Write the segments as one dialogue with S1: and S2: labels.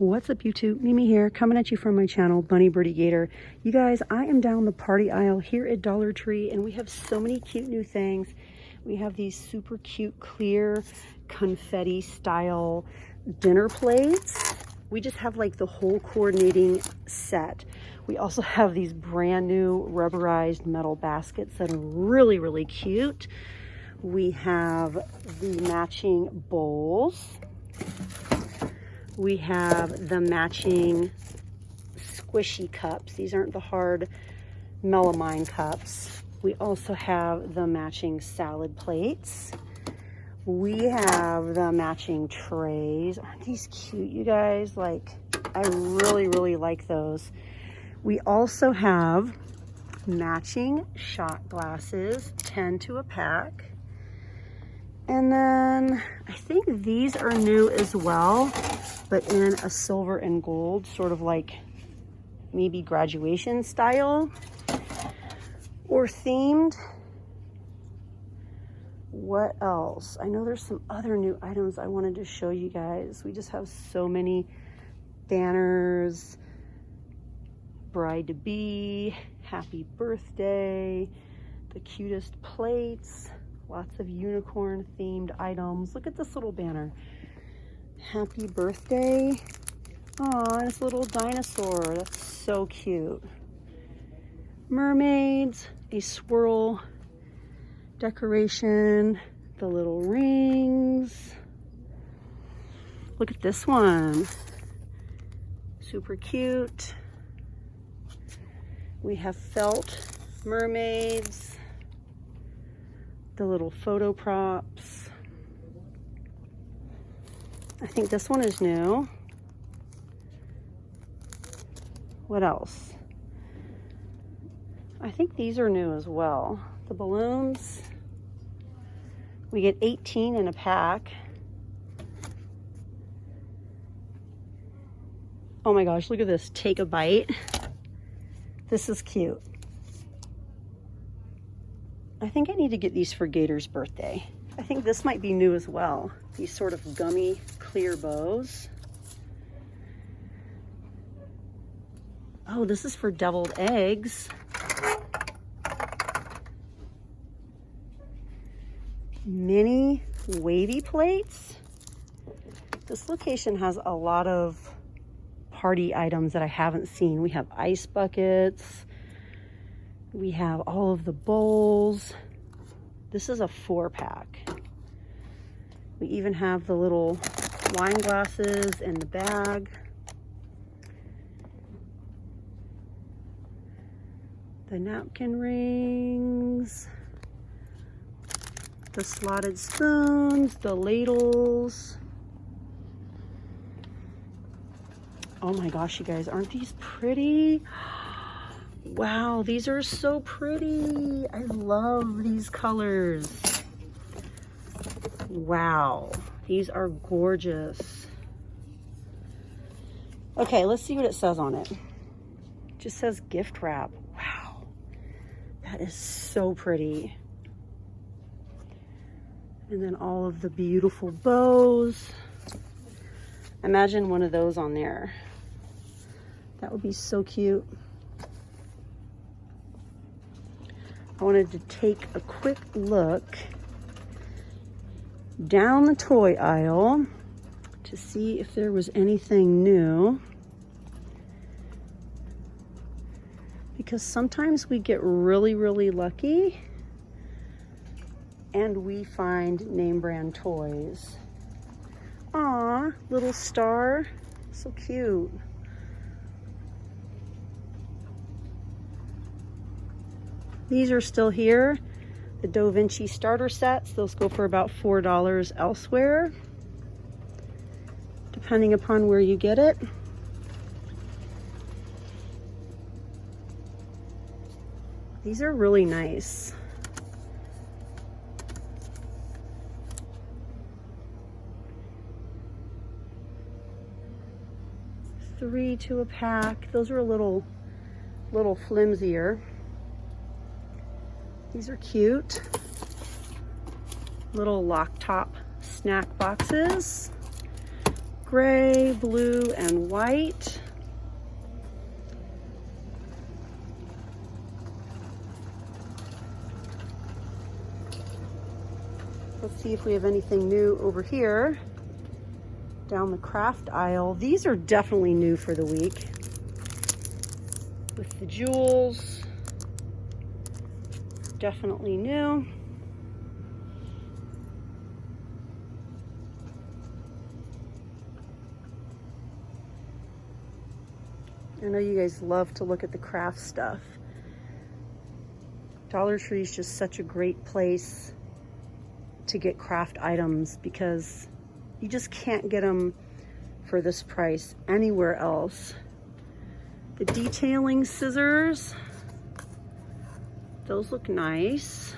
S1: What's up, YouTube? Mimi here, coming at you from my channel, Bunny Birdy Gator. You guys, I am down the party aisle here at Dollar Tree, and we have so many cute new things. We have these super cute, clear, confetti style dinner plates. We just have like the whole coordinating set. We also have these brand new rubberized metal baskets that are really, really cute. We have the matching bowls. We have the matching squishy cups. These aren't the hard melamine cups. We also have the matching salad plates. We have the matching trays. Aren't these cute, you guys? Like, I really, really like those. We also have matching shot glasses, 10 to a pack. And then I think these are new as well, but in a silver and gold, sort of like maybe graduation style or themed. What else? I know there's some other new items I wanted to show you guys. We just have so many banners, bride-to-be, happy birthday, the cutest plates, lots of unicorn themed items. Look at this little banner. Happy birthday. Aw, this little dinosaur. That's so cute. Mermaids, a swirl decoration, the little rings. Look at this one. Super cute. We have felt mermaids, the little photo props. I think this one is new. What else? I think these are new as well. The balloons. We get 18 in a pack. Oh my gosh, look at this. Take a bite. This is cute. I think I need to get these for Gator's birthday. I think this might be new as well. These sort of gummy clear bows. Oh, this is for deviled eggs. Mini wavy plates. This location has a lot of party items that I haven't seen. We have ice buckets. We have all of the bowls. This is a 4-pack. We even have the little wine glasses in the bag. The napkin rings. The slotted spoons, the ladles. Oh my gosh, you guys, aren't these pretty? Wow, these are so pretty. I love these colors. Wow, these are gorgeous. Okay, let's see what it says on it. It just says gift wrap. Wow, that is so pretty. And then all of the beautiful bows. Imagine one of those on there. That would be so cute. I wanted to take a quick look down the toy aisle to see if there was anything new. Because sometimes we get really, really lucky and we find name brand toys. Aw, little star, so cute. These are still here. The Da Vinci starter sets, those go for about $4 elsewhere, depending upon where you get it. These are really nice. $3 to a pack. Those are a little flimsier. These are cute. Little lock top snack boxes. gray, blue, and white. Let's see if we have anything new over here down the craft aisle. These are definitely new for the week. With the jewels, definitely new. I know you guys love to look at the craft stuff. Dollar Tree is just such a great place to get craft items because you just can't get them for this price anywhere else. The detailing scissors, those look nice.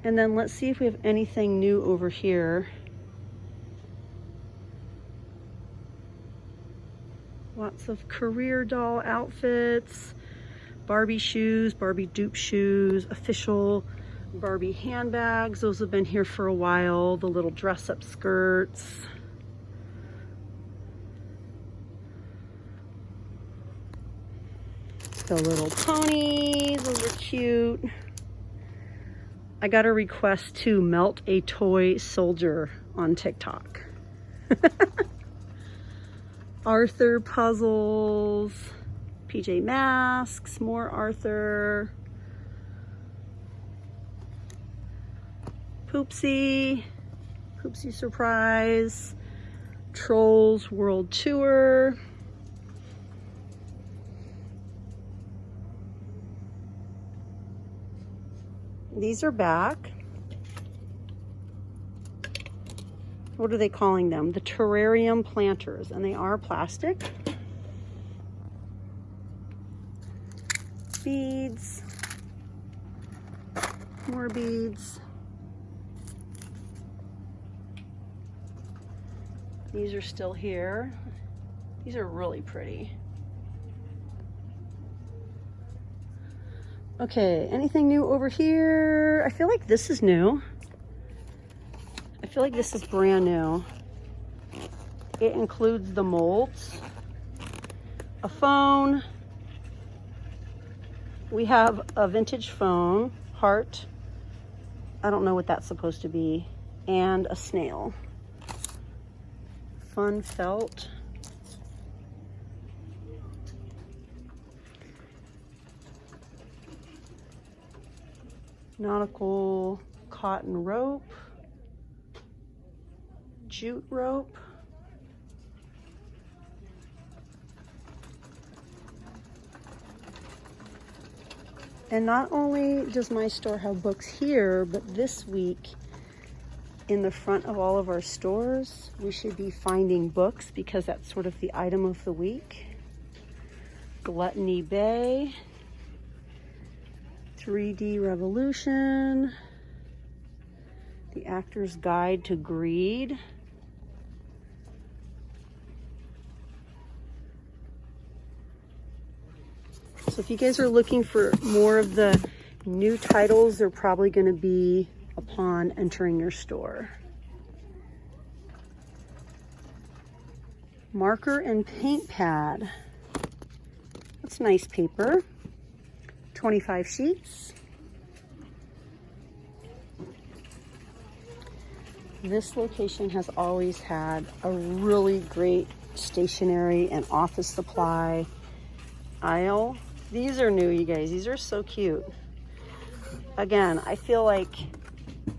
S1: And then let's see if we have anything new over here. Lots of career doll outfits, Barbie shoes, Barbie dupe shoes, official Barbie handbags. Those have been here for a while. The little dress-up skirts. The little ponies, those are cute. I got a request to melt a toy soldier on TikTok. Arthur puzzles, PJ Masks, more Arthur. Poopsie Surprise, Trolls World Tour. These are back. What are they calling them? The terrarium planters, and they are plastic. Beads, more beads. These are still here. These are really pretty. Okay, anything new over here? I feel like this is new. I feel like this is brand new. It includes the molds, a phone. We have a vintage phone, heart. I don't know what that's supposed to be. And a snail. Fun felt. Nautical cotton rope. Jute rope. And not only does my store have books here, but this week in the front of all of our stores, we should be finding books because that's sort of the item of the week. Gluttony Bay, 3D Revolution, The Actor's Guide to Greed. So if you guys are looking for more of the new titles, they're probably going to be upon entering your store. Marker and paint pad. That's nice paper. 25 sheets. This location has always had a really great stationery and office supply aisle. These are new, you guys. These are so cute. Again, I feel like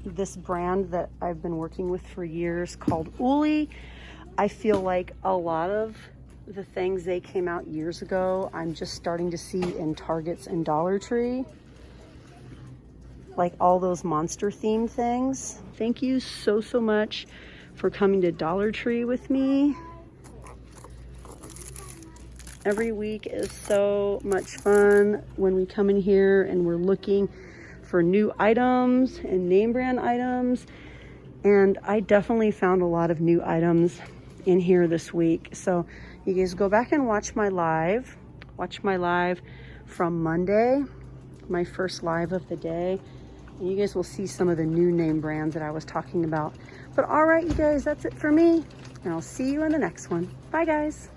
S1: this brand that I've been working with for years called Uli, I feel like a lot of the things they came out years ago, I'm just starting to see in Targets and Dollar Tree. Like all those monster themed things. Thank you so much for coming to Dollar Tree with me. Every week is so much fun when we come in here and we're looking for new items and name brand items. And I definitely found a lot of new items in here this week. So you guys go back and watch my live. Watch my live from Monday, my first live of the day. And you guys will see some of the new name brands that I was talking about. But all right, you guys, that's it for me. And I'll see you in the next one. Bye, guys.